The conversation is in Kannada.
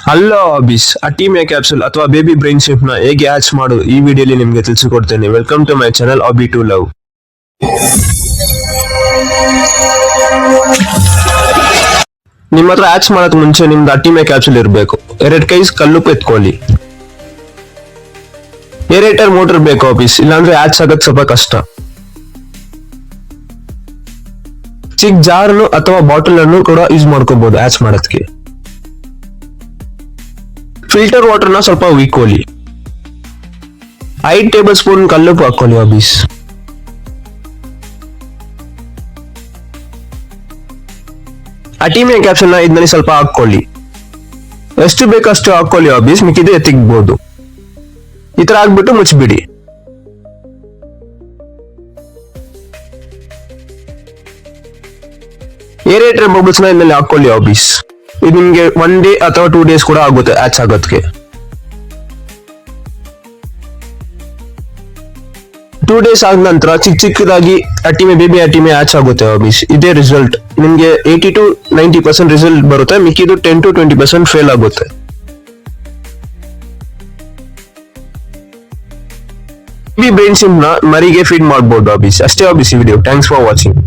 ಹಲೋ ಆಬಿಸ್ ಅಟಿಮಿಯಾ ಕ್ಯಾಪ್ಸುಲ್ ಅಥವಾ ಬೇಬಿ ಬ್ರೈನ್ ಶಿಪ್ ನ ಹೇಗೆ ಹ್ಯಾಚ್ ಮಾಡೋದು ಈ ವಿಡಿಯೋಲಿ ನಿಮಗೆ ತಿಳಿಸಿಕೊಡ್ತೇನೆ. Welcome to my channel Abi to love. ನಿಮ್ಮ ಹತ್ರ ಹ್ಯಾಚ್ ಮಾಡೋದ್ ಮುಂಚೆ ನಿಮ್ದು ಅಟಿಮಿಯಾ ಕ್ಯಾಪ್ಸುಲ್ ಇರಬೇಕು. 2 ಕೈ ಕಲ್ಲುಪ್ಪು ಎತ್ಕೊಳ್ಳಿ. ಏರೇಟರ್ ಮೋಟರ್ ಬೇಕು ಆಫೀಸ್, ಇಲ್ಲಾಂದ್ರೆ ಹ್ಯಾಚ್ ಆಗೋದು ಸ್ವಲ್ಪ ಕಷ್ಟ. ಚಿಕ್ಕ ಜಾರ್ ಅಥವಾ ಬಾಟಲ್ ಅನ್ನು ಕೂಡ ಯೂಸ್ ಮಾಡ್ಕೋಬಹುದು ಹ್ಯಾಚ್ ಮಾಡೋದಕ್ಕೆ. ಫಿಲ್ಟರ್ ವಾಟರ್ ನ ಸ್ವಲ್ಪ ಉಯ್ಕೊಳ್ಳಿ. 5 ಟೇಬಲ್ ಸ್ಪೂನ್ ಕಲ್ಲುಪ್ಪು ಹಾಕೊಳ್ಳಿ ಆಬೀಸ್. ಅಟಿಮಿಯಾ ಕ್ಯಾಪ್ಸುಲ್ ನ ಇದರಲ್ಲಿ ಸ್ವಲ್ಪ ಹಾಕೊಳ್ಳಿ. ಎಷ್ಟು ಬೇಕಷ್ಟು ಹಾಕೊಳ್ಳಿ ಆಬೀಸ್, ಮಿಕ್ಕಿದ್ರೆ ಎತ್ತಿಕ್ಬಹುದು. ಈ ತರ ಹಾಕ್ಬಿಟ್ಟು ಮುಚ್ಚಿಬಿಡಿ. ಏರೇಟರ್ ಬಬಲ್ಸ್ ನ ಇದರಲ್ಲಿ ಹಾಕೊಳ್ಳಿ ಆಬೀಸ್. ಇದು ನಿಮ್ಗೆ 1 ಡೇ ಅಥವಾ 2 ಡೇಸ್ ಕೂಡ ಆಗುತ್ತೆ ಹ್ಯಾಚ್ ಆಗೋದಕ್ಕೆ. 2 ಡೇಸ್ ಆದ ನಂತರ ಚಿಕ್ಕದಾಗಿ ಬೇಬಿ ಅಟಿಮಿಯಾ ಹ್ಯಾಚ್ ಆಗುತ್ತೆ ಆಬೀಸ್. ಇದೇ ರಿಸಲ್ಟ್. ನಿಮ್ಗೆ 80 to 90% ರಿಸಲ್ಟ್ ಬರುತ್ತೆ, ಮಿಕ್ಕಿದು 10 to 20% ಫೇಲ್ ಆಗುತ್ತೆ. ಬೇಬಿ ಬ್ರೈನ್ ಸಿಮ್ ನ ಮರಿಗೆ ಫೀಡ್ ಮಾಡಬಹುದು ಆಬೀಸ್. ಅಷ್ಟೇ ಆಬೀಸ್ ಈ ವಿಡಿಯೋ. Thanks for watching.